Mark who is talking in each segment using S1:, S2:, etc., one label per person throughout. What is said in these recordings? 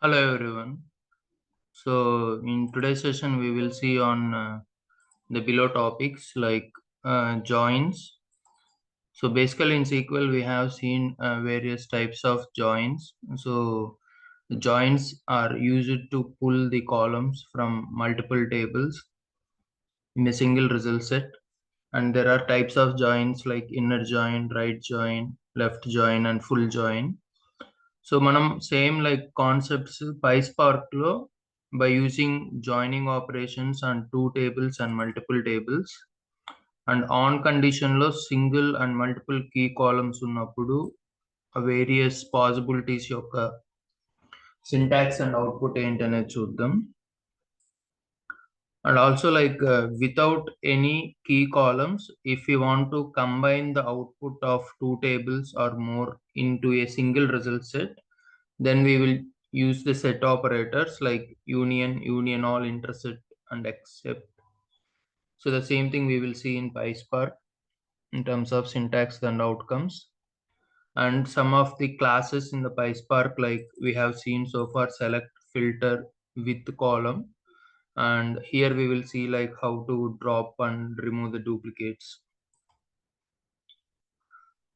S1: Hello everyone. So in today's session we will see on the below topics like joins. So basically in SQL we have seen various types of joins. So the joins are used to pull the columns from multiple tables in a single result set. And there are types of joins like inner join, right join, left join, and full join. So మనం same like concepts PySpark లో by using joining operations on two tables and multiple tables and on condition లో single and multiple key columns ఉన్నప్పుడు various possibilities యొక్క syntax and output ఏంటనేది చూద్దాం. And also without any key columns, if we want to combine the output of two tables or more into a single result set, then we will use the set operators like union, union all, intersect, and except. So the same thing we will see in PySpark in terms of syntax and outcomes. And some of the classes in the PySpark, like we have seen so far, select, filter, with column. And here we will see like how to drop and remove the duplicates.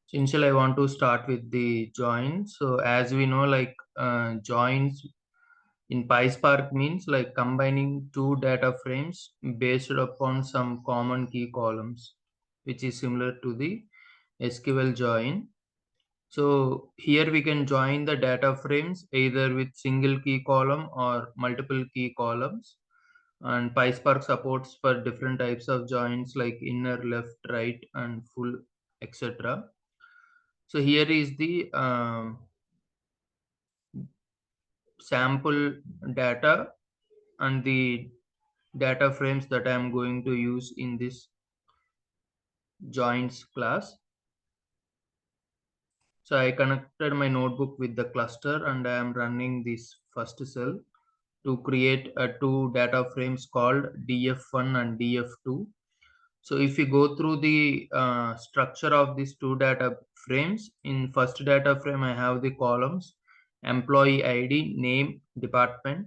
S1: So initially I want to start with the joins. So as we know, joins in PySpark means like combining two data frames based upon some common key columns, which is similar to the SQL join. So here we can join the data frames either with single key column or multiple key columns. And PySpark supports for different types of joins like inner, left, right, and full, etc. So here is the sample data and the data frames that I am going to use in this joins class. So I connected my notebook with the cluster and I am running this first cell to create two data frames called df1 and df2. So if you go through the structure of these two data frames, in first data frame I have the columns employee ID, name, department.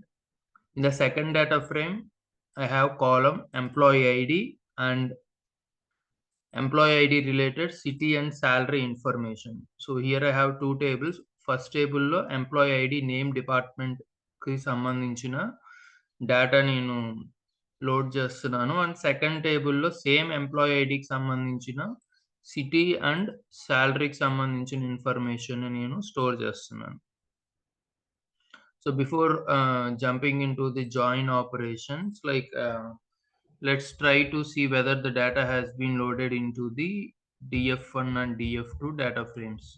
S1: In the second data frame I have column employee ID and employee ID related city and salary information. So here I have two tables. First table lo employee ID, name, department కి సంబంధించిన data నేను load చేస్తున్నాను. And second టేబుల్లో same employee ఐడికి సంబంధించిన city and శాలరీకి సంబంధించిన information నేను store చేస్తున్నాను. So before jumping into the join operations, let's try to see whether the data has been loaded into the df1 and df2 data frames.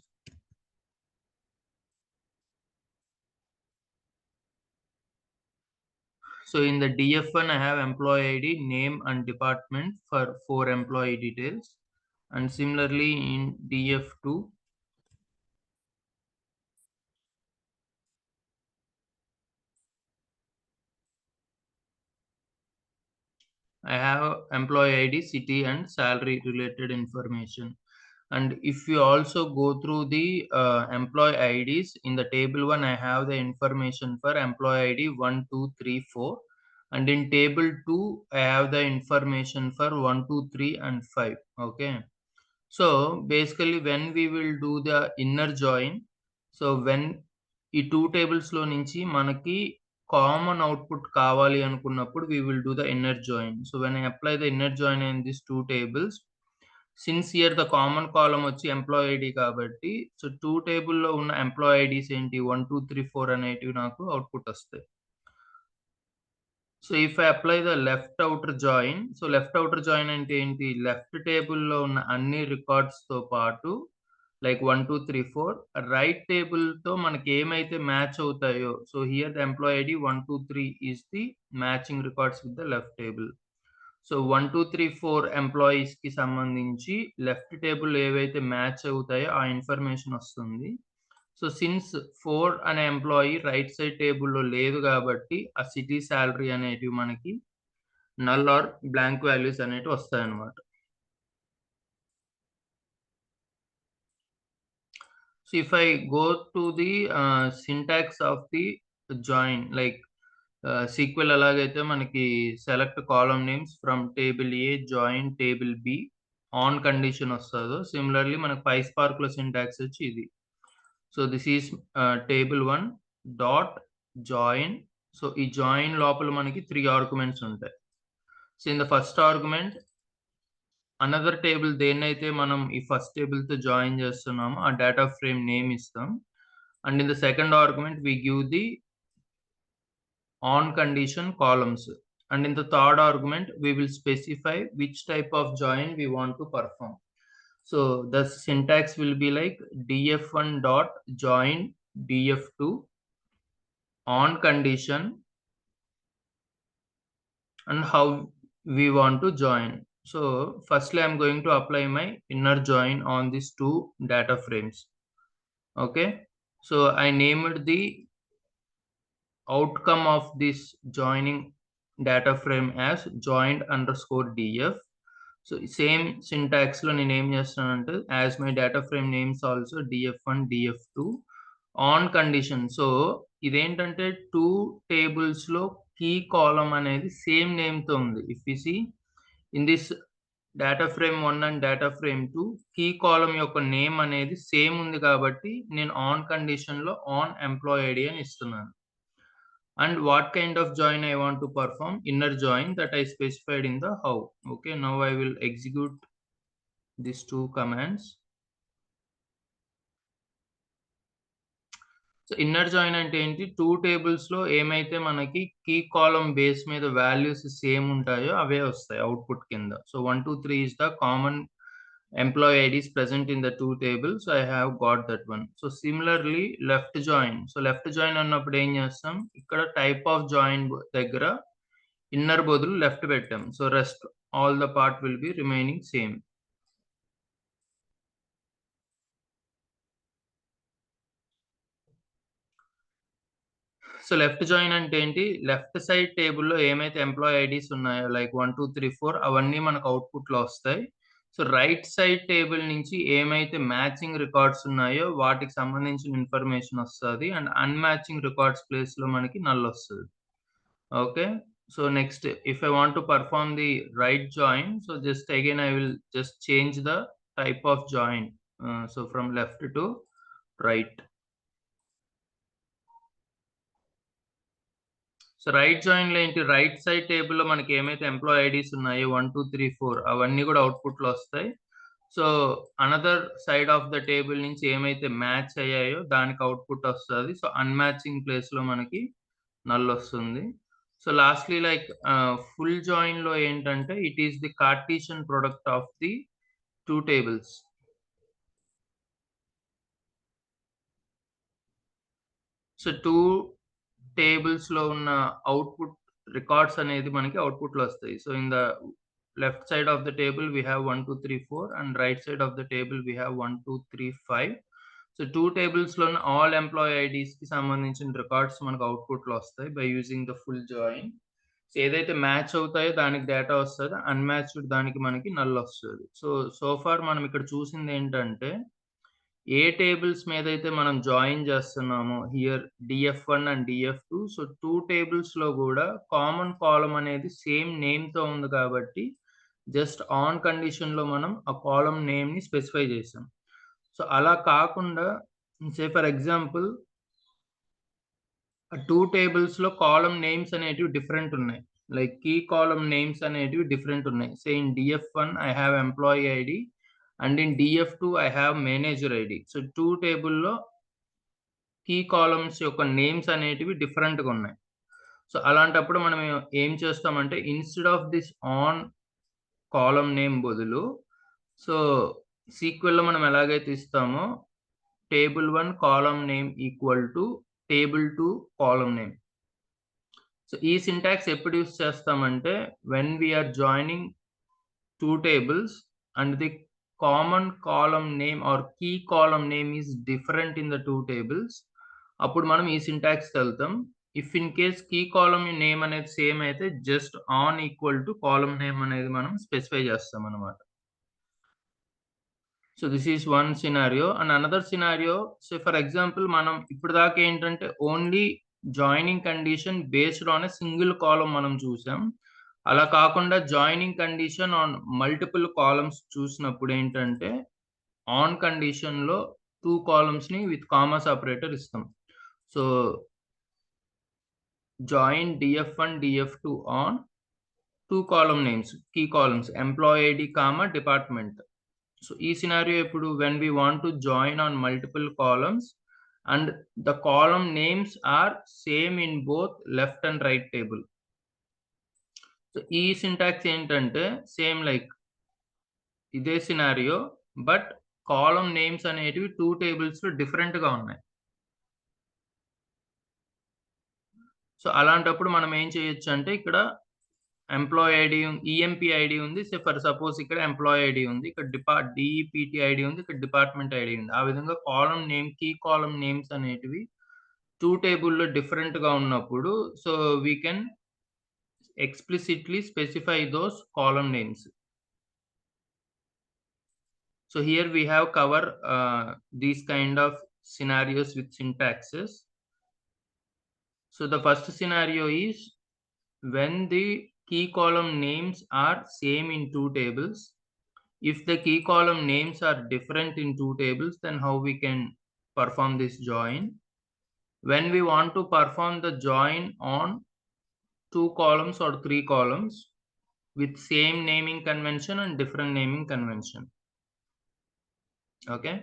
S1: So in the df1 I have employee ID, name, and department for 4 employee details. And similarly in df2 I have employee ID, city, and salary related information. And if you also go through the employee IDs, in the table 1 I have the information for employee ID 1 2 3 4, and in table 2 I have the information for 1 2 3 and 5. Okay, so basically when we will do the inner join, so when ఈ two tables లో నుంచి మనకి common output కావాలి అనుకున్నప్పుడు we will do the inner join. So when I apply the inner join in these two tables, since here the common column వచ్చి employee ID కాబట్టి, so two టేబుల్లో ఉన్న ఎంప్లాయీ ఐడీస్ ఏంటి 1 2 3 4 అనేటివి నాకు అవుట్పుట్ వస్తాయి. So if I apply the left outer join, so left outer join అంటే ఏంటి, లెఫ్ట్ టేబుల్లో ఉన్న అన్ని రికార్డ్స్ తో పాటు లైక్ 1 2 3 4 రైట్ టేబుల్ తో మనకి ఏమైతే మ్యాచ్ అవుతాయో, so here the employee ID 1 2 3 is the matching records with the left table. So 1 2 3 4 employees కి సంబంధించి లెఫ్ట్ టేబుల్ ఏవైతే మ్యాచ్ అవుతాయో ఆ ఇన్ఫర్మేషన్ వస్తుంది. సో సిన్స్ 4 అనే ఎంప్లాయీ రైట్ సైడ్ టేబుల్లో లేదు కాబట్టి ఆ సిటీ సాలరీ అనేటివి మనకి నల్ ఆర్ బ్లాంక్ వాల్యూస్ అనేటివి వస్తాయన్నమాట. So if I go to the syntax of the join like SQL ఎలాగైతే మనకి select column names from table A join table B on condition వస్తుందో సిమిలర్లీ మనకి PySpark లో syntax వచ్చి ఇది. So this is table 1 dot join. So ఈ join లోపల మనకి 3 ఆర్గ్యుమెంట్స్ ఉంటాయి. So in the first argument another table దేన్నైతే మనం ఈ ఫస్ట్ టేబుల్ తో జాయిన్ చేస్తున్నామో ఆ డేటా ఫ్రేమ్ నేమ్ ఇస్తాం. And in the second argument we give the on condition columns, and in the third argument we will specify which type of join we want to perform. So the syntax will be like df1 dot join df2 on condition and how we want to join. So firstly I'm going to apply my inner join on these two data frames. Okay, so I named the outcome of this joining data frame as joined underscore df. So same syntax lo nenu em chestunante as my data frame names also df1 df2 on condition. So identante two tables lo key column anedi same name tho undi. If you see in this data frame 1 and data frame 2 key column yokka name anedi same undi kabatti nenu on condition lo on employee id ani istunanu. And what kind of join I want to perform? Inner join that I specified in the how. Okay, now I will execute these two commands. So inner join ante enti two tables lo emaithe manaki key column base meeda values same untayo ave vastayi output kinda. So 1 2 3 is the common employee IDs present in the two tables. So I have got that one. So similarly left join. So left join annappudu em chestam ikkada type of join daggara inner bodulu left pettam. So rest all the part will be remaining same. So left join అంటే ఏంటి? Left side టేబుల్‌లో ఏమైతే employee IDs ఉన్నాయో like 1, 2, 3, 4 అవన్నీ మనకు అవుట్‌పుట్‌లో వస్తాయి. So right side table నుంచి ఏమైతే మ్యాచింగ్ రికార్డ్స్ ఉన్నాయో వాటికి సంబంధించిన ఇన్ఫర్మేషన్ వస్తది. అండ్ అన్‌మ్యాచింగ్ రికార్డ్స్ ప్లేస్‌లో మనకి నల్ వస్తది. Okay. So next if I want to perform the right join, so just again I will just change the type of join. So from left to right. So right జాయిన్‌లో ఏంటి right side టేబుల్‌లో మనకి ఏమైతే employee IDs ఉన్నాయో 1, 2, 3, 4 అవన్నీ కూడా అవుట్‌పుట్‌లో వస్తాయి. So another side of the table నుంచి ఏమైతే మ్యాచ్ అయ్యాయో దానికి అవుట్‌పుట్ వస్తది. సో అన్‌మ్యాచింగ్ ప్లేస్‌లో మనకి నల్ వస్తుంది. సో లాస్ట్‌లీ లైక్ ఫుల్ జాయిన్‌లో ఏంటంటే it is the Cartesian product of the 2 tables. So 2 టేబుల్స్‌లో ఉన్న అవుట్‌పుట్ రికార్డ్స్ అనేది మనకి అవుట్‌పుట్‌లో వస్తాయి. So in the left side of the table we have 1, 2, 3, 4 and right side of the table we have 1, 2, 3, 5. So 2 టేబుల్స్‌లోని all employee ఐడీస్‌కి సంబంధించిన records మనకు అవుట్‌పుట్‌లో వస్తాయి by using the full join. So ఏదైతే మ్యాచ్ అవుతాయో దానికి డేటా వస్తది. అన్‌మ్యాచ్డ్ దానికి మనకి నల్ వస్తది. సో ఫార్ మనం ఇక్కడ చూసిందేంటంటే ఏ టేబుల్స్ మీదైతే మనం జాయిన్ చేస్తున్నామో here DF1 and DF2 so 2 టేబుల్స్‌లో గూడా కామన్ కాలమ్ అనేది సేమ్ నేమ్‌తో ఉంది కాబట్టి జస్ట్ ఆన్ కండిషన్‌లో మనం ఆ కాలమ్ నేమ్‌ని స్పెసిఫై చేసాం. సో అలా కాకుండా సే ఫర్ ఎగ్జాంపుల్ ఆ 2 టేబుల్స్‌లో కాలమ్ నేమ్స్ అనేటివి డిఫరెంట్ ఉన్నాయి. లైక్ కీ కాలమ్ నేమ్స్ అనేటివి డిఫరెంట్ ఉన్నాయి. Say in DF1 I have employee ID and in DF2 I have manager ID. So 2 టేబుల్‌లో కీ కాలమ్స్ యొక్క నేమ్స్ అనేటివి డిఫరెంట్‌గా ఉన్నాయి. సో అలాంటప్పుడు మనం ఏం చేస్తామంటే instead of this on column name బదులు సో సీక్వెల్‌లో మనం ఎలాగైతే ఇస్తామో table 1 column name equal to table 2 column name. So ఈ సింటాక్స్ ఎప్పుడు యూజ్ చేస్తామంటే when we are joining 2 tables and the common column name or key column name is different in the 2 tables. అప్పుడు మనం ఈ సింటాక్స్‌కి వెళ్తాం. If in case key column name అనేది same అయితే just on equal to column name అనేది మనం specify చేస్తామన్నమాట. So this is one scenario. And another scenario say for example మనం ఇప్పటిదాకా ఏంటంటే only joining condition based on a single column మనం చూసాం. అలా కాకుండా joining condition on multiple columns చూసినప్పుడు ఏంటంటే ఆన్ కండిషన్‌లో 2 కాలమ్స్‌ని విత్ కామా సెపరేటర్ ఇస్తాం. So, join df1, df2 on 2 column names, key columns employee ID, department. So, ఈ సినారియో ఎప్పుడు when we want to join on multiple columns and the column names are same in both left and right table. So, ఈ syntax ఏంటంటే same like ఇదే scenario but column names అనేటివి 2 టేబుల్స్‌లో డిఫరెంట్‌గా ఉన్నాయి. So, అలాంటప్పుడు మనం ఏం చేయొచ్చంటే ఇక్కడ ఎంప్లాయీ ఐడీ ఈఎంపీ ఐడీ ఉంది. ఫర్ సపోజ్ ఇక్కడ ఎంప్లాయీ ఐడీ ఉంది. ఇక్కడ డీఈపీటీ ఐడీ ఉంది. ఇక్కడ డిపార్ట్మెంట్ ఐడీ ఉంది. ఆ విధంగా column name, key column names అనేటివి 2 టేబుల్‌లో డిఫరెంట్‌గా ఉన్నప్పుడు so, we can explicitly specify those column names. So here we have cover these kind of scenarios with syntaxes. So the first scenario is when the key column names are same in 2 tables. If the key column names are different in 2 tables, then how we can perform this join? When we want to perform the join on 2 columns or 3 columns with same naming convention and different naming convention. Okay.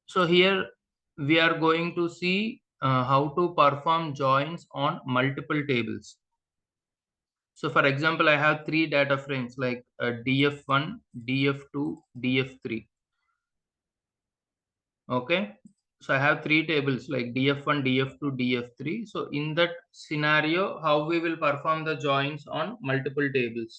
S1: So here we are going to see how to perform joins on multiple tables. So for example, I have 3 data frames like df1, df2, df3. Okay. So I have 3 tables like df1, df2, df3. So in that scenario, how we will perform the joins on multiple tables?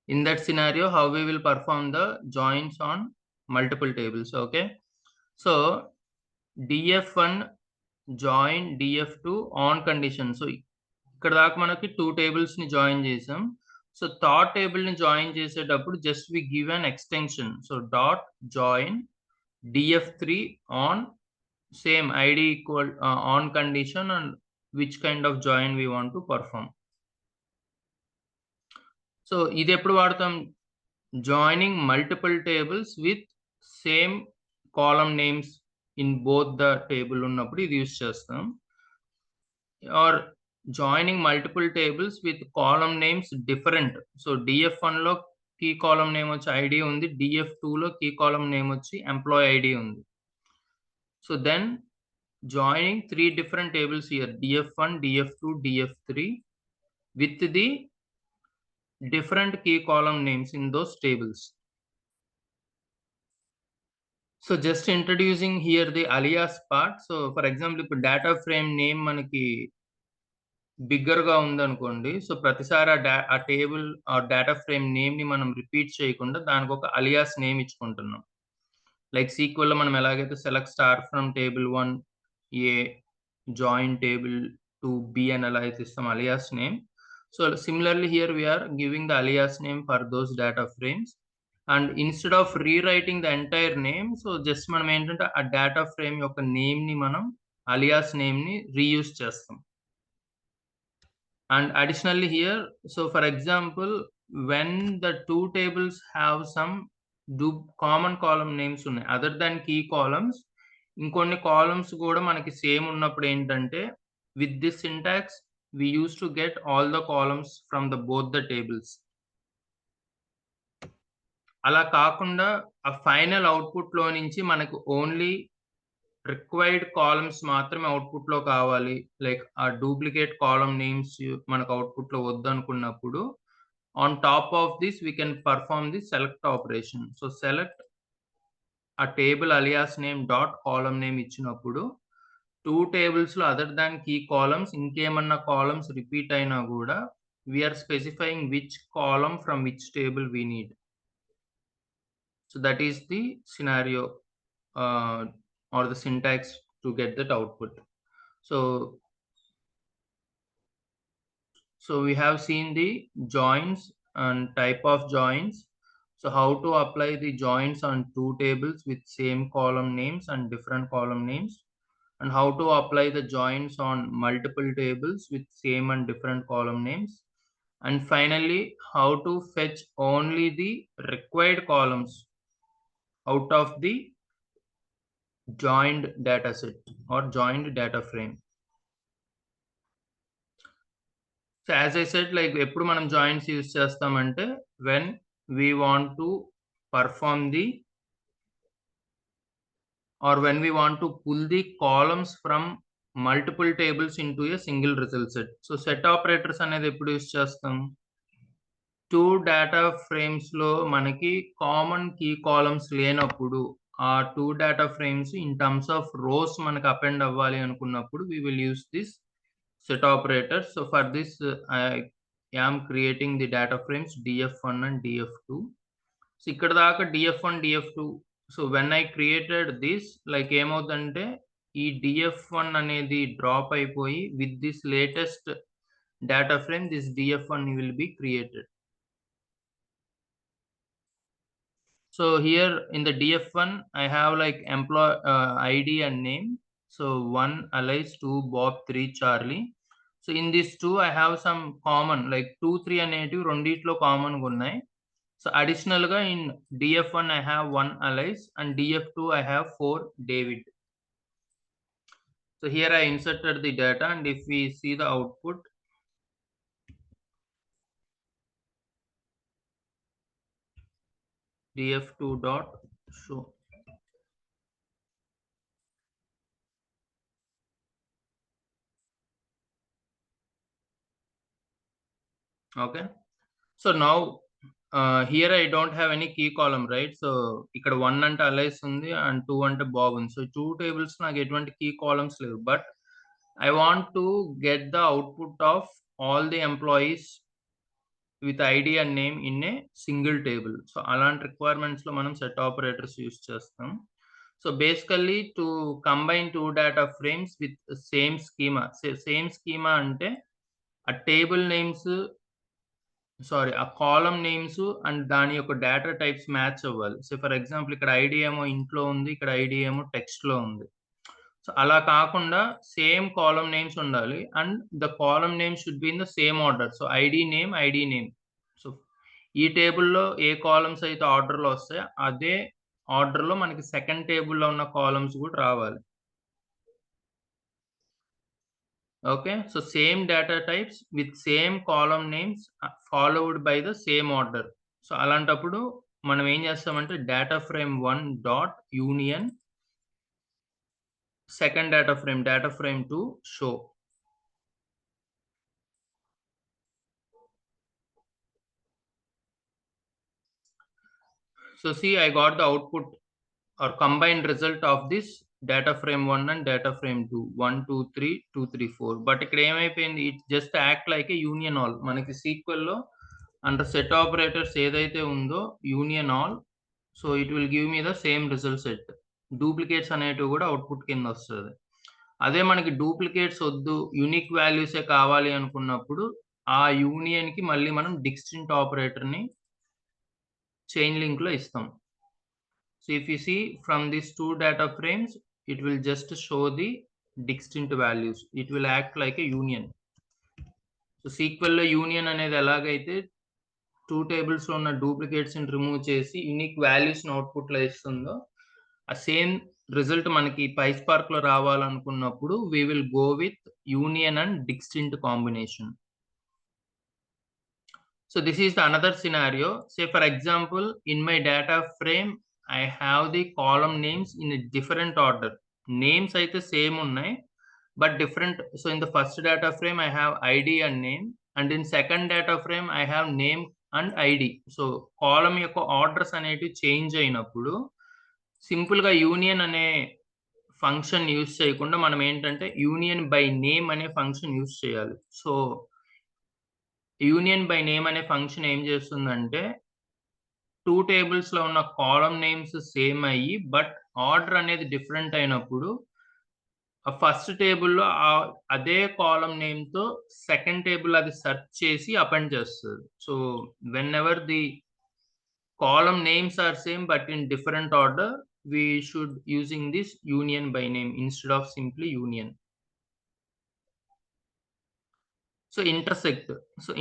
S1: In that scenario, how we will perform the joins on multiple tables. Okay. So df1 join df2 on condition. So ఇక్కడ దాకా మనకి 2 tables ని join చేసాం. So third table ని join చేసేటప్పుడు just we give an extension. So dot join df3 on same ID equal on condition and which kind of join we want to perform. So ఇది ఎప్పుడు వాడతాం? Joining multiple tables with same column names in both the table ఉన్నప్పుడు ఇది use చేస్తాం. Or joining multiple tables with column names different. So df1 లో key column name వచ్చి ID ఉంది. df2 లో కీ కాలమ్ నేమ్ వచ్చి ఎంప్లాయీ ఐడి ఉంది. So then joining 3 different tables here, df1, df2, df3 with the different key column names in those tables. So just introducing here the alias part. So for example, ఇప్పుడు data frame name మనకి బిగ్గర్‌గా ఉందనుకోండి. So ప్రతిసారి ఆ table data frame నేమ్‌ని మనం repeat చేయకుండా దానికొక alias name ఇచ్చుకుంటున్నాం. Like సీక్వెల్‌లో మనం ఎలాగైతే select star from table 1 A, join table 2 B అని ఎలా అయితే ఇస్తాం alias name. So similarly here we are giving the alias name for those data frames. And instead of rewriting the entire name, so just మనం ఏంటంటే ఆ data frame యొక్క నేమ్‌ని మనం అలియాస్ నేమ్‌ని రీయూజ్ చేస్తాం. And additionally here, so for example, when the 2 tables have some common column names ఉన్నాయి other than key columns, ఇంకొన్ని కాలమ్స్ కూడా మనకి సేమ్ ఉన్నప్పుడు ఏంటంటే with this syntax we used to get all the columns from the both the tables. అలా కాకుండా ఆ final output లో నుంచి మనకు ఓన్లీ రిక్వైర్డ్ కాలమ్స్ మాత్రమే అవుట్‌పుట్‌లో కావాలి. లైక్ ఆ డూప్లికేట్ కాలమ్ నేమ్స్ మనకు అవుట్‌పుట్‌లో వద్దనుకున్నప్పుడు, on top of this we can perform the select operation. So select ఆ table alias name dot column name ఇచ్చినప్పుడు 2 టేబుల్స్‌లో అదర్ దాన్ కీ కాలమ్స్ ఇంకేమన్నా కాలమ్స్ రిపీట్ అయినా గూడా we are specifying which column from which table we need. So that is the scenario or the syntax to get that output. So we have seen the joins and type of joins. So how to apply the joins on two tables with same column names and different column names, and how to apply the joins on multiple tables with same and different column names. And finally, how to fetch only the required columns out of the joined data set or joined data frame. So as I said, like ఎప్పుడు మనం joins use చేస్తామంటే when we want to perform the or when we want to pull the columns from multiple tables into a single result set. So set operators అనేది ఎప్పుడు use చేస్తాం? Two data frames లో మనకి common key columns లేనప్పుడు ఆ two data frames in terms of rose మనకి append అవ్వాలి అనుకున్నప్పుడు we will use this set operators. So for this I am creating the data frames df1 and df2. So ఇక్కడ దాకా df1 df2. So when I created this, like ఏమవుతుందంటే ఈ df1 అనేది drop అయిపోయి with this latest data frame this df1 will be created. So here in the df1 I have like employee id and name. So 1 Alice, 2 Bob, 3 Charlie. So in these two I have some common like 2 3 అనేటివి రెండిట్లో common గా ఉన్నాయి. So additional ga in df1 I have 1 Alice and df2 I have 4 David. So here I inserted the data, and if we see the output, df2 dot show. Okay, so now here I don't have any key column, right? So ikkada 1 ante Alice undi and 2 ante Bob undi. So two tables నాకు ఎటువంటి key columns లేవు, but I want to get the output of all the employees with id and name in a single table. So అలాంటి requirements లో మనం set operators use చేస్తాం. So basically to combine two data frames with the same schema. Same schema అంటే a table names, sorry ఆ column names and దాని యొక్క data types match అవ్వాలి. So for example ఇక్కడ ఐడి ఏమో ఇంట్లో ఉంది, ఇక్కడ ఐడి ఏమో టెక్స్ట్ లో ఉంది. సో అలా కాకుండా సేమ్ కాలమ్ నేమ్స్ ఉండాలి and the column name should be in the same order. So ID name. So ఈ టేబుల్లో ఏ కాలమ్స్ అయితే ఆర్డర్ లో వస్తాయో అదే ఆర్డర్ లో మనకి సెకండ్ టేబుల్లో ఉన్న కాలమ్స్ కూడా రావాలి. Okay, so same data types with same column names followed by the same order. So అలాంటప్పుడు మనం ఏం చేస్తామంటే data frame 1 dot union second data frame 2 show. So see, I got the output or combined result of this data frame 1 and data frame 2 1 2 3 2 3 4. But ఇక్కడ ఏమైపోయింది, it just act like a union all. మనకి SQL లో under set operators ఏదైతే ఉందో union all, so it will give me the same result set. Duplicates అనేటివి కూడా output కింద వస్తుంది. అదే మనకి డూప్లికేట్స్ వద్దు, యూనిక్ వాల్యూసే కావాలి అనుకున్నప్పుడు ఆ యూనియన్ కి మళ్ళీ మనం డిస్టింక్ట్ ఆపరేటర్ ని చైన్ లింక్ లో ఇస్తాం. So if you see from these two data frames, it will just show the distinct values. It will act like a union. So SQL లో యూనియన్ అనేది ఎలాగైతే టూ టేబుల్స్ లో ఉన్న duplicates ని remove చేసి unique values ని output లో ఇస్తుందో ఆ సేమ్ రిజల్ట్ మనకి PySpark లో రావాలనుకున్నప్పుడు we will go with union and distinct combination. So this is the another scenario. Say for example, in my data frame I have the column names in a different order. Names అయితే same ఉన్నాయి but different. So in the first data frame I have id and name, and in second data frame I have name and id. So column యొక్క orders అనేటివి change అయినప్పుడు simple గా union అనే function use చేయకుండా మనం ఏంటంటే union by name అనే function use చేయాలి. సో యూనియన్ బై నేమ్ అనే ఫంక్షన్ ఏం చేస్తుందంటే టూ టేబుల్స్ లో ఉన్న కాలమ్ నేమ్స్ సేమ్ అయ్యి బట్ ఆర్డర్ అనేది డిఫరెంట్ అయినప్పుడు ఆ ఫస్ట్ టేబుల్‌లో అదే కాలమ్ నేమ్‌తో సెకండ్ టేబుల్ అది సెర్చ్ చేసి అపెండ్ చేస్తది. So, whenever the column names are same but in different order, we should using this union by name instead of simply union. So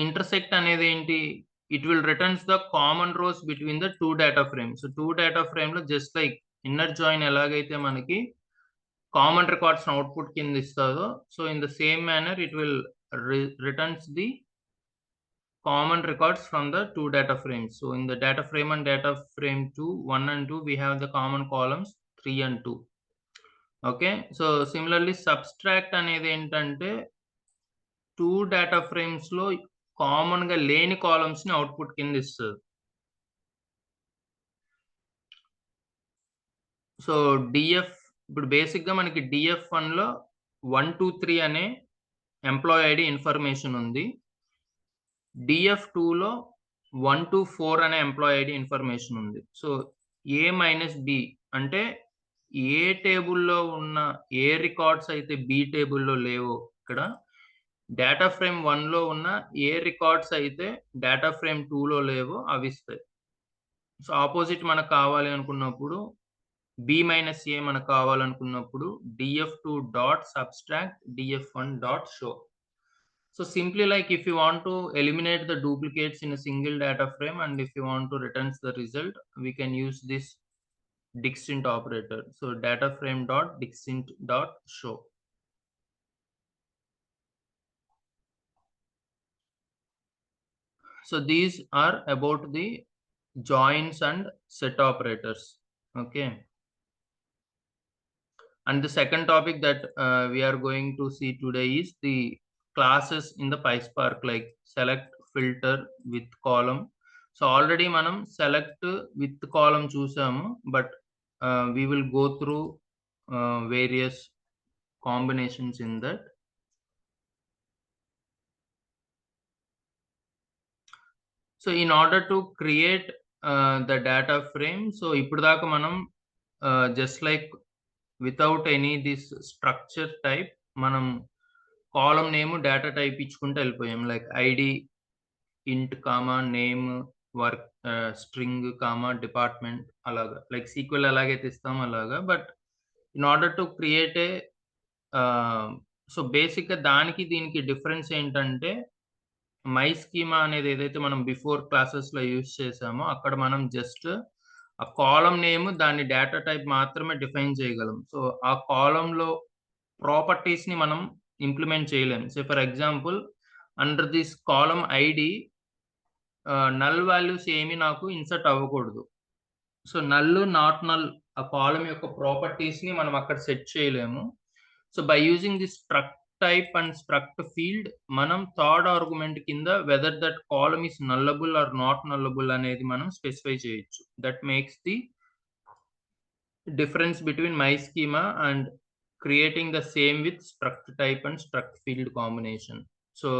S1: intersect అనేది ఏంటి? It will returns the common rows between the two data frames. So two data frame లో just like inner join ఎలాగైతే మనకి common records output కింద ఇస్తదో, so in the same manner it will returns the common records from the two data frames. So in the data frame and data frame 2, 1 and 2, we have the common columns 3 and 2. Okay. So similarly, subtract అనేది ఏంటంటే 2 data frames లో common గా లేని columns ని output కింద ఇస్తుంది. So DF ఇప్పుడు basic గా మనకి డిఎఫ్1 లో 1 2 3 అనే ఎంప్లాయీ ఐడి ఇన్ఫర్మేషన్ ఉంది. డిఎఫ్2 లో 1 to 4 అనే ఎంప్లాయీ ఐడి ఇన్ఫర్మేషన్ ఉంది. సో ఏ మైనస్ బి అంటే ఏ టేబుల్లో ఉన్న ఏ రికార్డ్స్ అయితే బి టేబుల్లో లేవో ఇక్కడ డేటా ఫ్రేమ్ 1 లో ఉన్న ఏ రికార్డ్స్ అయితే డేటా ఫ్రేమ్ 2 లో లేవో అవి ఇస్తాయి. సో ఆపోజిట్ మనకు కావాలి అనుకున్నప్పుడు బి మైనస్ ఏ మనకు కావాలనుకున్నప్పుడు df2 dot subtract df1 dot show. So simply like if you want to eliminate the duplicates in a single data frame and if you want to return the result, we can use this dixint operator. So data frame dot dixint dot show. So these are about the joins and set operators. Okay. And the second topic that we are going to see today is the classes in the PySpark, like select, filter, with column. So already manam select with column చూసాము, but we will go through various combinations in that. So in order to create the data frame, so ఇప్పుడు దాకా మనం just like without any this structure type మనం column name data type ఇచ్చుకుంటూ వెళ్ళిపోయాం. Like ID ఇంట్ comma name work string comma department అలాగా, like SQL ఎలాగైతే ఇస్తామో అలాగా. But in order to create a so బేసిక్గా దానికి దీనికి డిఫరెన్స్ ఏంటంటే మై స్కీమా అనేది ఏదైతే మనం బిఫోర్ క్లాసెస్లో యూజ్ చేసామో అక్కడ మనం జస్ట్ ఆ కాలమ్ నేమ్ దాని డేటా టైప్ మాత్రమే డిఫైన్ చేయగలం. సో ఆ కాలంలో ప్రాపర్టీస్ ని మనం ఇంప్లిమెంట్ చేయలేం. So for example under this column ID null values ఏమి నాకు ఇన్సర్ట్ అవ్వకూడదు. సో నల్ నాట్ నల్ ఆ కాలమ్ యొక్క ప్రాపర్టీస్ ని మనం అక్కడ సెట్ చేయలేము. So by using this struct type and struct field మనం థర్డ్ ఆర్గ్యుమెంట్ కింద whether that column is nullable or not nullable అనేది మనం స్పెసిఫై చేయొచ్చు. That makes the difference between my schema and creating the same with struct type and struct field combination. So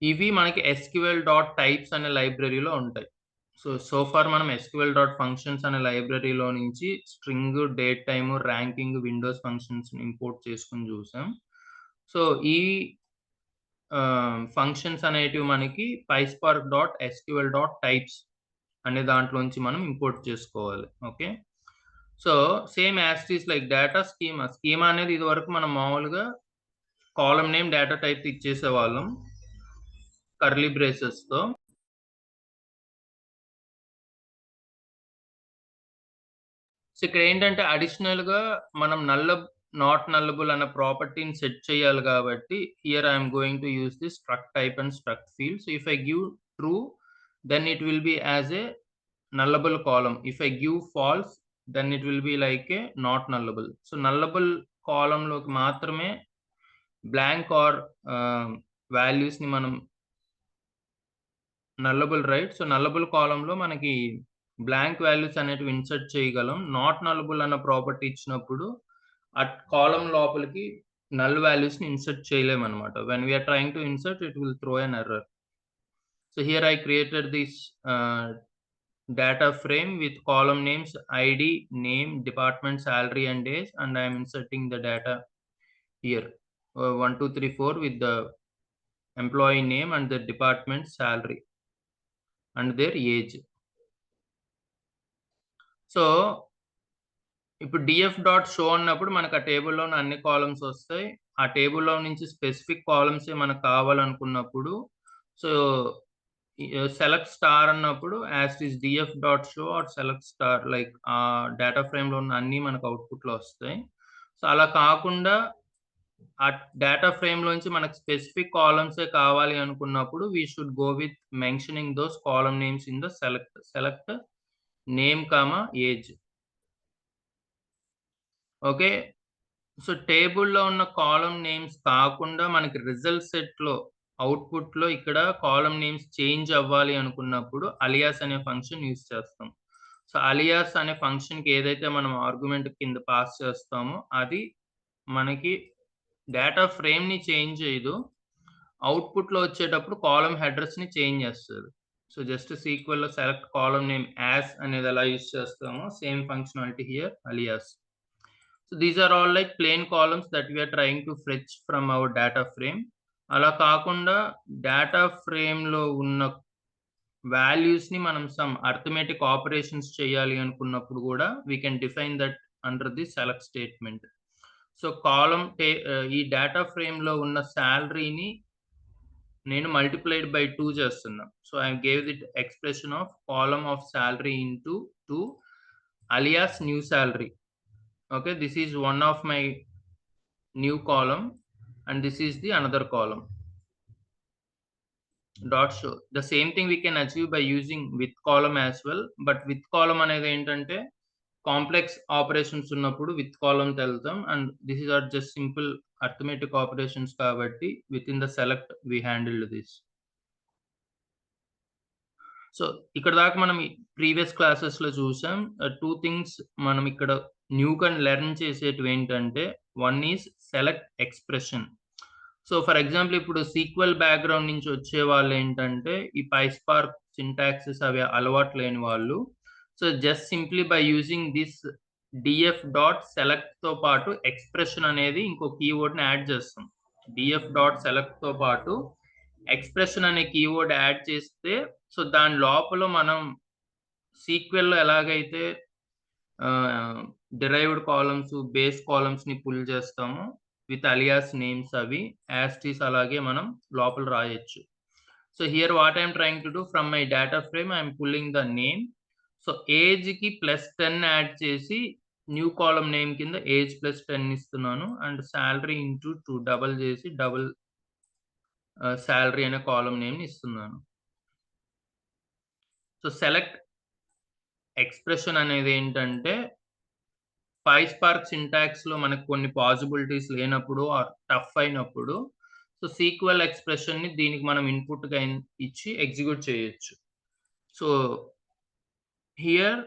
S1: ఇవి మనకి sql.types అనే లైబ్రరీలో ఉంటాయి. So far మనం sql.functions అనే లైబ్రరీలో నుంచి string, date time, ranking, windows functions import చేసుకుని చూసాం. సో ఈ ఫంక్షన్స్ అనేటివి మనకి PySpark.sql.types అనే దాంట్లోంచి మనం ఇంపోర్ట్ చేసుకోవాలి. Okay. So same as it is like data schema అనేది ఇది వరకు మనం మామూలుగా కాలమ్ నేమ్ డేటా టైప్ ఇచ్చేసే వాళ్ళం కర్లీ బ్రేసెస్ తో. సో ఇక్కడ ఏంటంటే అడిషనల్ గా మనం నాట్ నల్లబుల్ అన్న ప్రాపర్టీని సెట్ చేయాలి కాబట్టి here I'm going to use this struct type and struct field. So if I give true then it will be as a nullable column. If I give false, then it will be like a not nullable. So nullable column లోకి మాత్రమే blank or values ని మనం nullable, right? So nullable column లో మనకి blank values అనేటివి insert చేయగలం. Not nullable అన్న property ఇచ్చినప్పుడు ఆ కాలమ్ లోపలికి null values ని ఇన్సర్ట్ చేయలేం అనమాట. When we are trying to insert, it will throw an error. So here I created this data frame with column names id, name, department, salary and age, and I am inserting the data here 1 2 3 4 with the employee name and the department salary and their age. So ఇప్పుడు DF dot show అన్నప్పుడు మనకు ఆ టేబుల్‌లో ఉన్న అన్ని columns వస్తాయి. ఆ టేబుల్‌లో నుంచి స్పెసిఫిక్ కాలమ్సే మనకు కావాలనుకున్నప్పుడు సో సెలెక్ట్ స్టార్ అన్నప్పుడు as it is DF dot show or select star like data ఫ్రేమ్‌లో ఉన్న అన్నీ మనకు అవుట్‌పుట్‌లో వస్తాయి. సో అలా కాకుండా ఆ డేటా ఫ్రేమ్‌లోంచి మనకు స్పెసిఫిక్ కాలమ్సే కావాలి అనుకున్నప్పుడు we should go with mentioning those column names in the select name, age. Okay. So టేబుల్‌లో ఉన్న కాలమ్ నేమ్స్ కాకుండా మనకి రిజల్ట్ సెట్‌లో అవుట్‌పుట్‌లో ఇక్కడ కాలమ్ నేమ్స్ చేంజ్ అవ్వాలి అనుకున్నప్పుడు అలియాస్ అనే ఫంక్షన్ యూజ్ చేస్తాం. సో అలియాస్ అనే ఫంక్షన్‌కి ఏదైతే మనం ఆర్గ్యుమెంట్ కింద పాస్ చేస్తామో అది మనకి డేటా ఫ్రేమ్‌ని చేంజ్ చేయదు. అవుట్‌పుట్‌లో వచ్చేటప్పుడు కాలమ్ హెడర్స్‌ని చేంజ్ చేస్తది. సో జస్ట్ సీక్వెల్‌లో సెలెక్ట్ కాలమ్ నేమ్ యాస్ అనేది ఎలా యూజ్ చేస్తామో same functionality here alias. So these are all like plain columns that we are trying to fetch from our data frame. అలా కాకుండా డేటా ఫ్రేమ్‌లో ఉన్న వాల్యూస్‌ని మనం సమ్ అర్థమెటిక్ ఆపరేషన్స్ చేయాలి అనుకున్నప్పుడు గూడా we can define that under the select statement. So ఈ డేటా ఫ్రేమ్‌లో ఉన్న సాలరీని నేను మల్టిప్లైడ్ బై 2 చేస్తున్నా. So I gave the expression of column of salary into 2 alias new salary. Okay, this is one of my new column and this is the another column dot show. The same thing we can achieve by using with column as well, but with column అనేది ఏంటంటే complex operations ఉన్నప్పుడు with column వెళ్తాం and this is or just simple arithmetic operations కాబట్టి with in the select we handled this. So ఇక్కడ దాకా మనం previous క్లాసెస్‌లో చూసాం. 2 థింగ్స్ మనం ఇక్కడ న్యూగా లెర్న్ చేసేటివి ఏంటంటే one is select expression. So for example ఇప్పుడు సీక్వెల్ బ్యాక్‌గ్రౌండ్ నుంచి వచ్చేవాళ్ళేంటంటే ఈ పైస్పార్క్ సింటాక్సెస్ అవి అలవాటు లేని వాళ్ళు. So just simply by using this DF dot సెలెక్ట్‌తో పాటు ఎక్స్‌ప్రెషన్ అనేది ఇంకో కీవర్డ్‌ని యాడ్ చేస్తాం. డీఎఫ్ డాట్ సెలెక్ట్‌తో పాటు ఎక్స్‌ప్రెషన్ అనే కీవర్డ్ యాడ్ చేస్తే సో దాని లోపల మనం సీక్వెల్‌లో ఎలాగైతే డిరైవ్డ్ కాలమ్స్, బేస్ కాలమ్స్‌ని పుల్ చేస్తామో విత్ అలియాస్ నేమ్స్ అవి యాస్ ఇట్ ఈస్ అలాగే మనం లోపల రాయొచ్చు. So here what I am trying to do from my data frame I am pulling the name. So ఏజ్‌కి +10 యాడ్ చేసి న్యూ కాలమ్ నేమ్ కింద age +10 ఇస్తున్నాను. అండ్ సాలరీ ఇంటూ 2 డబుల్ చేసి సాలరీ అనే కాలమ్ నేమ్‌ని ఇస్తున్నాను. సో సెలెక్ట్ ఎక్స్‌ప్రెషన్ అనేదేంటంటే పైస్పార్క్ సింటాక్స్‌లో మనకు కొన్ని possibilities లేనప్పుడు ఆర్ టఫ్ అయినప్పుడు సో సీక్వెల్ ఎక్స్‌ప్రెషన్‌ని దీనికి మనం ఇన్‌పుట్‌గా ఇచ్చి ఎగ్జిక్యూట్ చేయొచ్చు. సో హియర్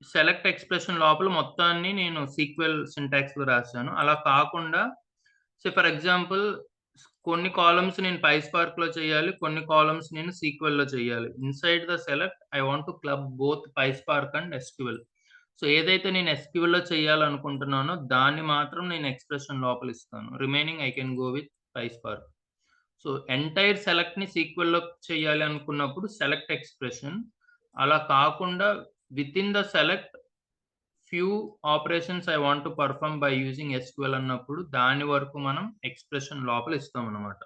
S1: సెలెక్ట్ ఎక్స్‌ప్రెషన్ లోపల మొత్తాన్ని నేను సీక్వెల్ సింటాక్స్‌లో రాసాను. అలా కాకుండా ఫర్ ఎగ్జాంపుల్ కొన్ని కాలమ్స్ నేను పైస్పార్క్‌లో చేయాలి. కొన్ని కాలమ్స్ నేను సీక్వెల్‌లో చేయాలి. Inside the select I want to club both PySpark and SQL. So ఏదైతే నేను ఎస్‌క్యూఎల్‌లో చేయాలనుకుంటున్నానో దాన్ని మాత్రం నేను ఎక్స్‌ప్రెషన్ లోపల ఇస్తాను. Remaining I can go with PySpark. So entire సెలెక్ట్‌ని సీక్వెల్‌లో చేయాలి అనుకున్నప్పుడు సెలెక్ట్ ఎక్స్‌ప్రెషన్. అలా కాకుండా within the select few operations I want to perform by using SQL అన్నప్పుడు దాని వరకు మనం ఎక్స్‌ప్రెషన్ లోపల ఇస్తామన్నమాట.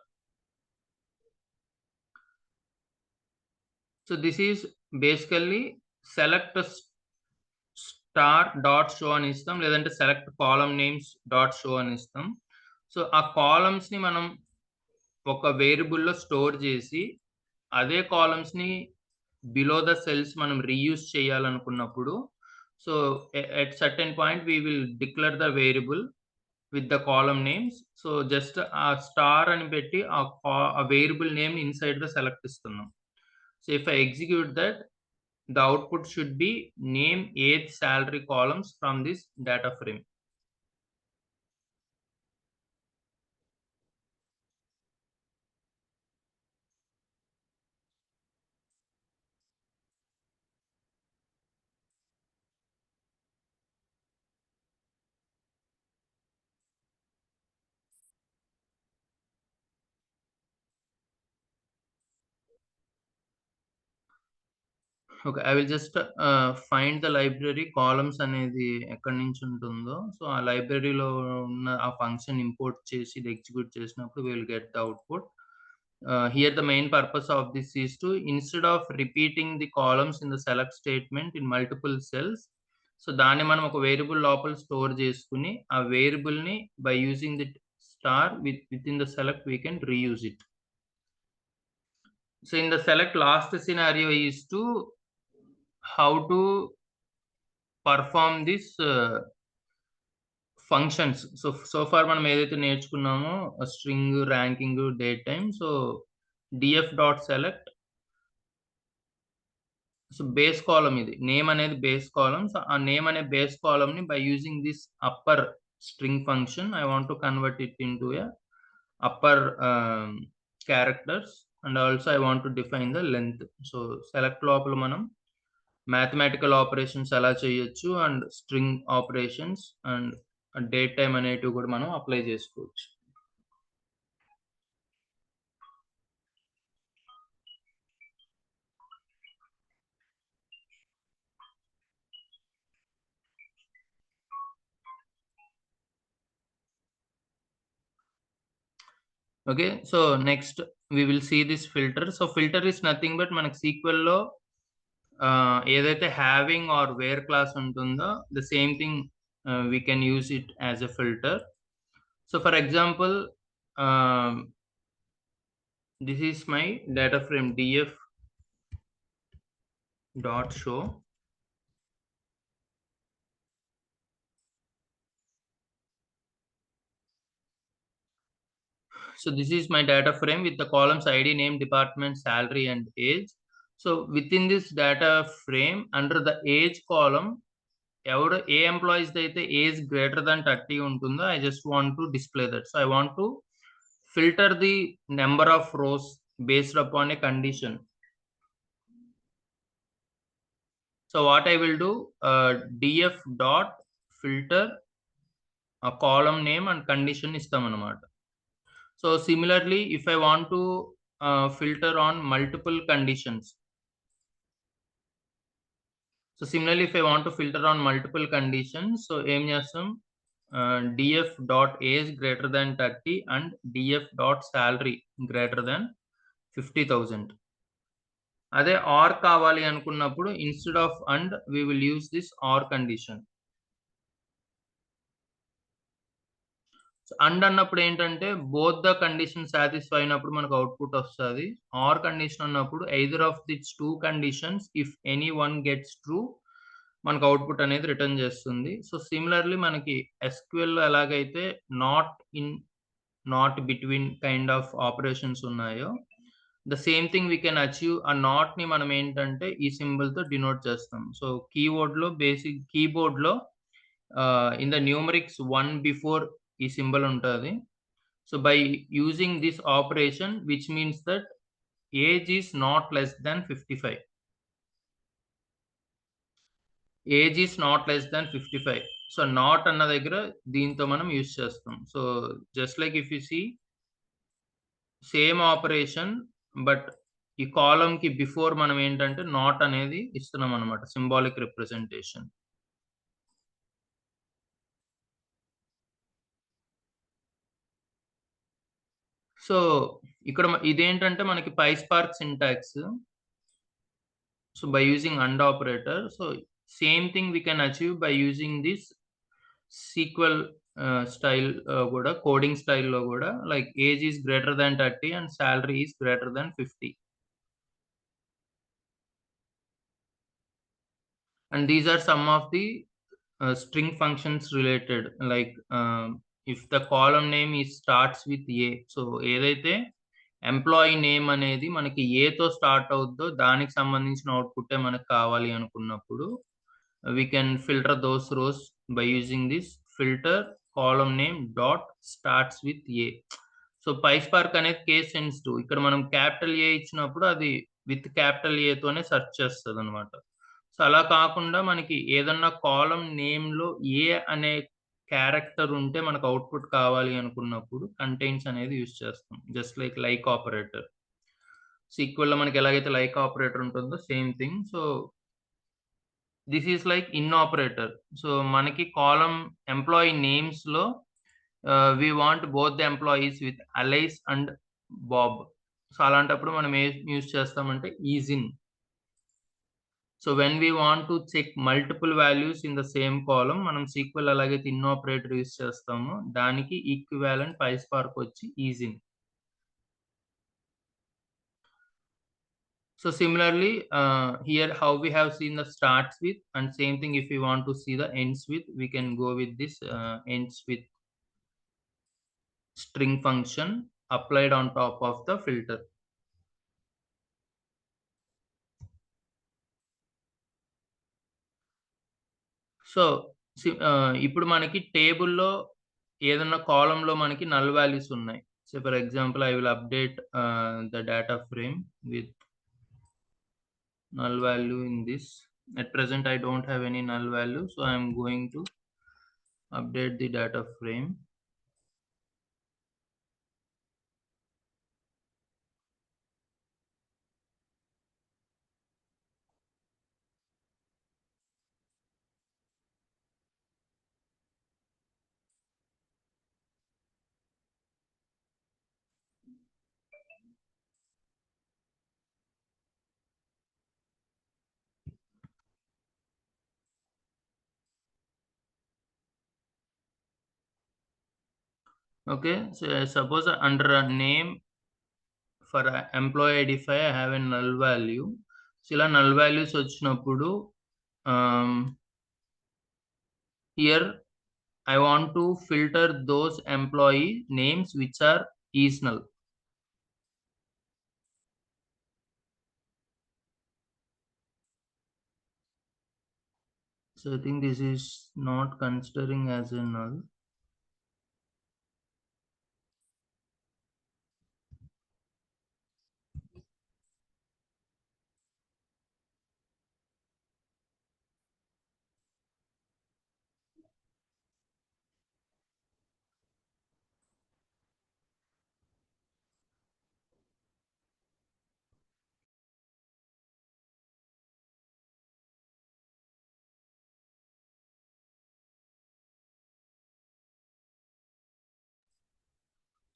S1: So this is basically select star dot show అని ఇస్తాం. లేదంటే select column names dot show అని ఇస్తాం. సో ఆ కాలమ్స్‌ని మనం ఒక వేరియబుల్‌లో స్టోర్ చేసి అదే కాలమ్స్‌ని బిలో ద సెల్స్ మనం రీయూజ్ చేయాలనుకున్నప్పుడు so at certain point we will declare the variable with the column names. So just ఆ స్టార్ అని పెట్టి ఆ variable name inside the select ఇస్తున్నాం. So if I execute that the output should be name, age, salary columns from this data frame. Okay. I will just find the library columns అనేది ఎక్కడి నుంచి ఉంటుందో. So, ఆ లైబ్రరీలో ఉన్న ఆ function import చేసి ఇది ఎగ్జిక్యూట్ చేసినప్పుడు we will get the output. Here the main purpose of this is to instead of repeating the columns in the select statement in multiple cells, so, దాన్ని మనం ఒక వేరియబుల్ లోపల స్టోర్ చేసుకొని, ఆ వేరియబుల్‌ని by using the star within the select we can reuse it. So, in the select last scenario is to how to perform this functions. So far మనం ఏదైతే నేర్చుకున్నామో string, ranking, date time. So, DF dot select. So, base column ఇది. Name అనేది base column. So, ఆ name అనే base కాలమ్‌ని by using this upper string function I want to convert it into a upper characters and also I want to define the length. So, select లోపల మనం mathematical operations ఎలా చేయొచ్చు and string operations and date time అనేటివి కూడా మనం apply చేసుకోవచ్చు. Okay. So, next we will see this filter. So, filter is nothing but మనకి సీక్వెల్‌లో ఏదైతే హ్యావింగ్ ఆర్ వేర్ క్లాస్ ఉంటుందో the same thing we can use it as a filter. So, for example this is my data frame df dot show. So, this is my data frame with the columns ID, name, department, salary, and age. So, within this data frame, under the age column, ఎవరు ఏ employees అయితే age greater than 30 ఉంటుందో I just want to display that. So, I want to filter the number of rows based upon a condition. So, what I will do, df dot filter ఆ column name and condition ఇస్తామన్నమాట. So, similarly, if I want to filter on multiple conditions. So, similarly, if I want to filter on multiple conditions, so ఏం చేస్తాం, df dot age greater than 30 and df dot salary greater than 50,000. అదే or కావాలి అనుకున్నప్పుడు instead of and we will use this or condition. And అన్నప్పుడు ఏంటంటే both the condition satisfy అయినప్పుడు మనకు output వస్తది. ఆర్ కండిషన్ అన్నప్పుడు either of this 2 conditions if any one gets true మనకు అవుట్‌పుట్ అనేది రిటర్న్ చేస్తుంది. సో, సిమిలర్‌లీ మనకి ఎస్‌క్యూఎల్‌లో ఎలాగైతే not in, not between kind of operations ఉన్నాయో the same thing we can achieve. ఆ నాట్‌ని మనం ఏంటంటే ఈ సింబల్‌తో డినోట్ చేస్తాం. సో, కీవర్డ్‌లో బేసిక్ కీబోర్డ్‌లో ఇన్ ద న్యూమరిక్స్ 1 బిఫోర్ ఈ సింబల్ ఉంటది. So, by using this operation which means that age is not less than 55. Age is not less than 55. So, not అన్న దగ్గర దీంతో మనం యూజ్ చేస్తాం. So, just like if you see same operation but ఈ కాలమ్‌కి before మనం ఏంటంటే not అనేది ఇస్తున్నాం అన్నమాట. Symbolic representation. సో, ఇక్కడ ఇదేంటంటే మనకి PySpark syntax. So, by using AND operator, so same thing we can achieve by using this SQL style కూడా కోడింగ్ స్టైల్‌లో కూడా like age is greater than 30 and salary is greater than 50. And these are some of the string functions related like if the column name is starts with A. So, ఏదైతే employee name అనేది మనకి ఏతో start అవుద్దో దానికి సంబంధించిన అవుట్‌పుట్టే మనకు కావాలి అనుకున్నప్పుడు we can filter those rows by using this filter column name dot starts with A. So, PySpark అనేది కేస్ సెన్సిటివ్. ఇక్కడ మనం క్యాపిటల్ ఏ ఇచ్చినప్పుడు అది విత్ క్యాపిటల్ ఏ తోనే సెర్చ్ చేస్తదనమాట. సో, అలా కాకుండా మనకి ఏదన్నా కాలమ్ నేమ్‌లో ఏ అనే క్యారెక్టర్ ఉంటే మనకు అవుట్‌పుట్ కావాలి అనుకున్నప్పుడు కంటైన్స్ అనేది యూజ్ చేస్తాం. Just like operator. సీక్వెల్‌లో మనకి ఎలాగైతే లైక్ ఆపరేటర్ ఉంటుందో same thing. So, this is like in operator. So మనకి కాలమ్ ఎంప్లాయీ నేమ్స్ లో we want both the employees with Alice and Bob. So అలాంటప్పుడు మనం యూజ్ చేస్తామంటే is in. So when we want to check multiple values in the same column, మనం SQL ఎలాగైతే in operator use చేస్తామో దానికి equivalent PySpark వచ్చి is in. So similarly, here how we have seen the starts with, and same thing if we want to see the ends with, we can go with this ends with string function applied on top of the filter. So ఇప్పుడు మనకి టేబుల్‌లో ఏదన్నా కాలమ్‌లో మనకి null values ఉన్నాయి. So for example I will update the data frame with null value in this. At present I don't have any null value, so I am going to update the data frame. Okay, so suppose under a name for employee identifier I have a null value. So ఇలా null values వచ్చినప్పుడు here I want to filter those employee names which are is null. So I think this is not considering as a null.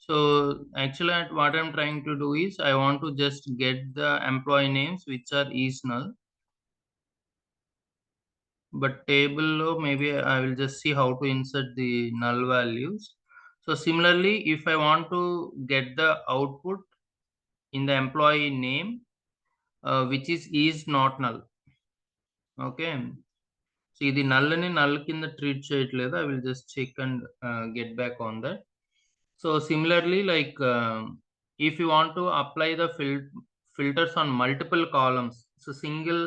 S1: So actually what I'm trying to do is I want to just get the employee names which are is null. But table lo maybe I will just see how to insert the null values. So similarly, if I want to get the output in the employee name which is not null. Okay. So ఇది null ni null కింద treat చేయట్లేదు. I will just check and get back on that. So similarly, like if you want to apply the filters on multiple columns, so single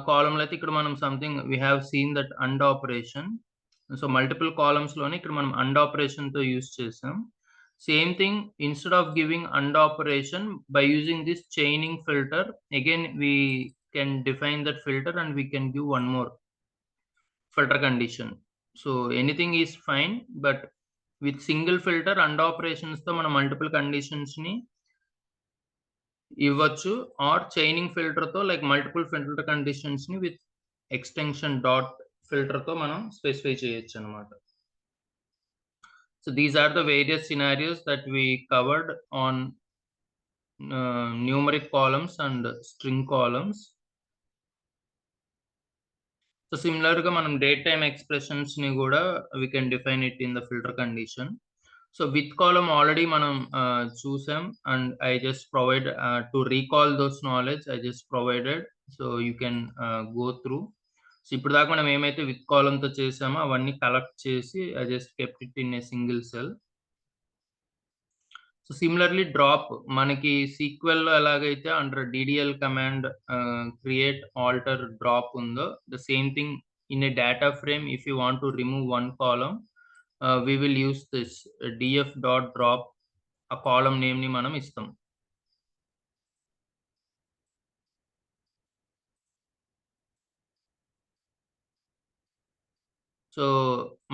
S1: column అయితే ఇక్కడ మనం something we have seen that AND operation. So multiple columns లోనే ఇక్కడ మనం AND operation తో use చేసాం. Same thing, instead of giving AND operation, by using this chaining filter, again we can define that filter and we can give one more filter condition. So anything is fine, but with single filter AND operations తో మనం multiple conditions ని ఇవ్వచ్చు, are chaining filter తో like multiple filter conditions ని with extension dot filter తో మనం specify చేయొచ్చు అన్నమాట. So these are the various scenarios that we covered on numeric columns and string columns. So similar గా మనం డేట్ టైమ్ ఎక్స్ప్రెషన్స్ ని కూడా we can define it in the filter condition. So with column already మనం చూసాం, and I just provide to recall those knowledge I just provided, so you can go through. So ఇప్పుడు దాకా మనం ఏమైతే with column తో చేసామో అవన్నీ collect చేసి I just kept it in a single cell. So similarly drop మనకి SQL లో ఎలాగైతే under DDL command create alter drop ఉందో, the same thing in a data frame if you want to remove one column we will use this df dot drop, ఆ column name ని మనం ఇస్తాం. So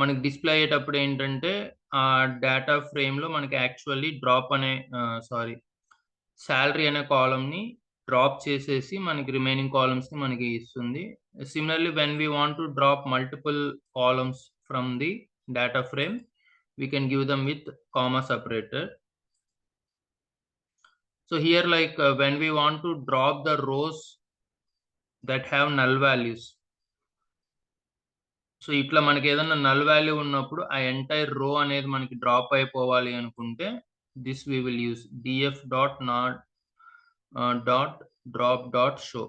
S1: మనకి display అయ్యేటప్పుడు ఏంటంటే ఆ data frame లో మనకి యాక్చువల్లీ డ్రాప్ అనే సారీ శాలరీ అనే కాలమ్ ని డ్రాప్ చేసేసి మనకి రిమైనింగ్ కాలమ్స్ని మనకి ఇస్తుంది. Similarly when we want to drop multiple columns from the data frame, we can give them with comma separator. So here like when we want to drop the rows that have null values, so ఇట్లా మనకి ఏదైనా null value ఉన్నప్పుడు ఆ entire రో అనేది మనకి drop అయిపోవాలి అనుకుంటే this we will use df dot not dot drop dot show.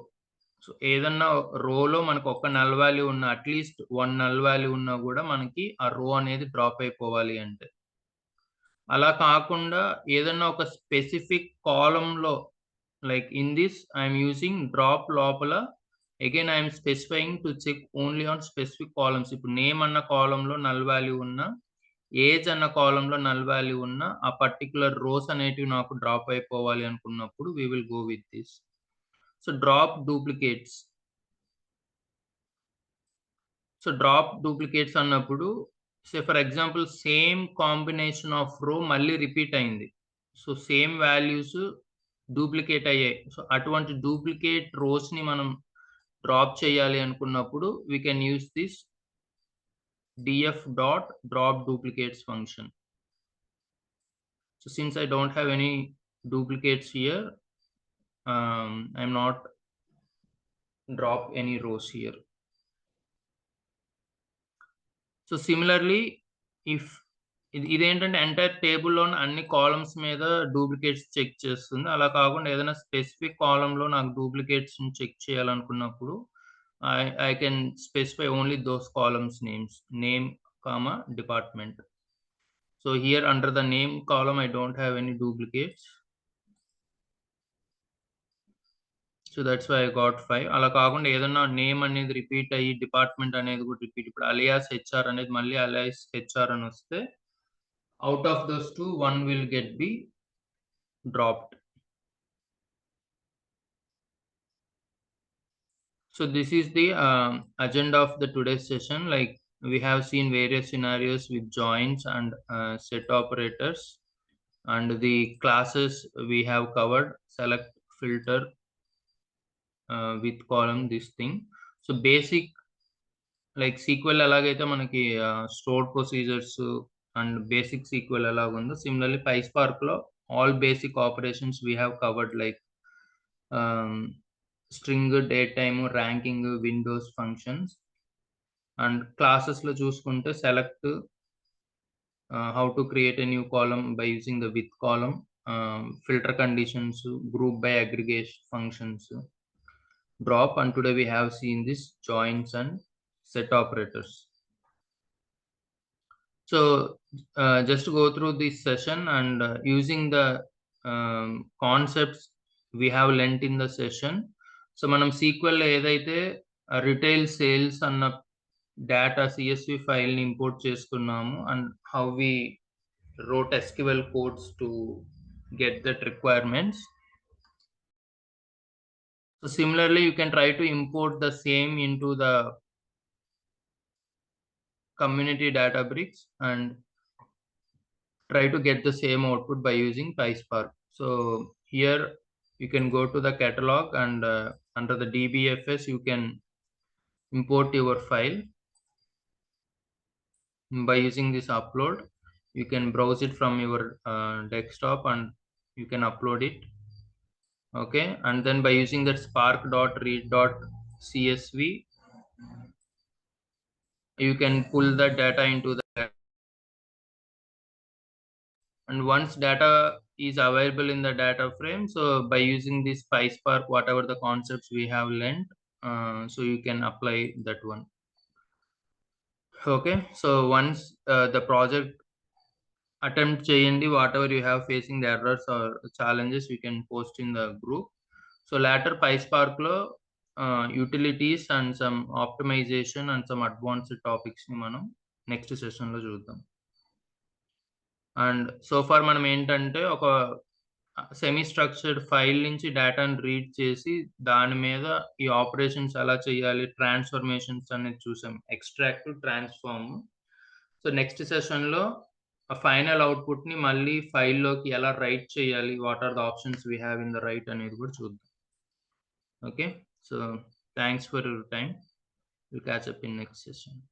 S1: So ఏదన్నా రోలో మనకు ఒక నల్ వాల్యూ ఉన్న అట్లీస్ట్ 1 నల్ వాల్యూ ఉన్నా కూడా మనకి ఆ రో అనేది డ్రాప్ అయిపోవాలి అంటే, అలా కాకుండా ఏదన్నా ఒక స్పెసిఫిక్ కాలంలో like in this I'm using drop లోపల again I'm specifying to check only on specific columns. ఇప్పుడు నేమ్ అన్న కాలంలో నల్ వాల్యూ ఉన్న, ఏజ్ అన్న కాలంలో నల్ వాల్యూ ఉన్న ఆ పర్టికులర్ రోస్ అనేటివి నాకు డ్రాప్ అయిపోవాలి అనుకున్నప్పుడు we will go with this. So drop duplicates. So drop duplicates అన్నప్పుడు say for example same combination of row మళ్ళీ రిపీట్ అయింది, సో సేమ్ వాల్యూస్ డూప్లికేట్ అయ్యాయి. సో అటువంటి డూప్లికేట్ రోస్ని మనం డ్రాప్ చేయాలి అనుకున్నప్పుడు we can use this df dot drop duplicates function. So since I don't have any duplicates here, I'm not drop any rows here. So similarly if ఇదేంటంటే entire టేబుల్లోని అన్ని columns మీద duplicates check చేస్తుంది. అలా కాకుండా ఏదైనా specific కాలంలో నాకు డూప్లికేట్స్ని check చేయాలనుకున్నప్పుడు I can specify only those columns names, name, comma, department. So here under the name column, I don't have any duplicates. So that's why I got 5. అలా కాకుండా ఏదన్నా నేమ్ అనేది రిపీట్ అయ్యి డిపార్ట్మెంట్ అనేది కూడా రిపీట్, ఇప్పుడు alias HR అనేది మళ్ళీ అలియాస్ హెచ్ఆర్ అని వస్తే out of those two one will get B dropped. So this is the agenda of the today's session. Like we have seen various scenarios with joins and set operators, and the classes we have covered select, filter, with column, this thing. So basic like SQL ఎలాగైతే మనకి store procedures and basic SQL ఎలాగుందో similarly PySpark లో all basic operations we have covered like string, date time, ranking, windows functions. And క్లాసెస్లో చూసుకుంటే select, how to create a new column by using the with column, filter conditions, group by aggregation functions, drop, and today we have seen this joins and set operators. So just to go through this session and using the concepts we have learnt in the session. So మనం SQL లో ఏదైతే retail sales అన్న data CSV ఫైల్ని import చేసుకున్నాము and how we wrote SQL codes to get that requirements. So similarly, you can try to import the same into the community Databricks and try to get the same output by using PySpark. So here you can go to the catalog and under the DBFS you can import your file by using this upload. You can browse it from your desktop and you can upload it. Okay, and then by using that spark.read.csv you can pull the data into the, and once data is available in the data frame, so by using this PySpark whatever the concepts we have learned, so you can apply that one. Okay, so once the project attempt cheyandi, whatever you have facing the errors or challenges you can post in the group. So later PySpark lo utilities and some optimization and some advanced topics ni manam next session lo చూద్దాం. And so far మనం ఏంటంటే ఒక semi structured file నుంచి డేటాను read చేసి దాని మీద ఈ ఆపరేషన్స్ ఎలా చేయాలి, ట్రాన్స్ఫర్మేషన్స్ అనేది చూసాం, ఎక్స్ట్రాక్ట్, ట్రాన్స్ఫార్మ్. సో నెక్స్ట్ సెషన్లో ఆ ఫైనల్ అవుట్పుట్ని మళ్ళీ ఫైల్లోకి ఎలా రైట్ చేయాలి, what are the options we have in the write అనేది కూడా చూద్దాం. Okay, so thanks for your time. We'll catch up in next session.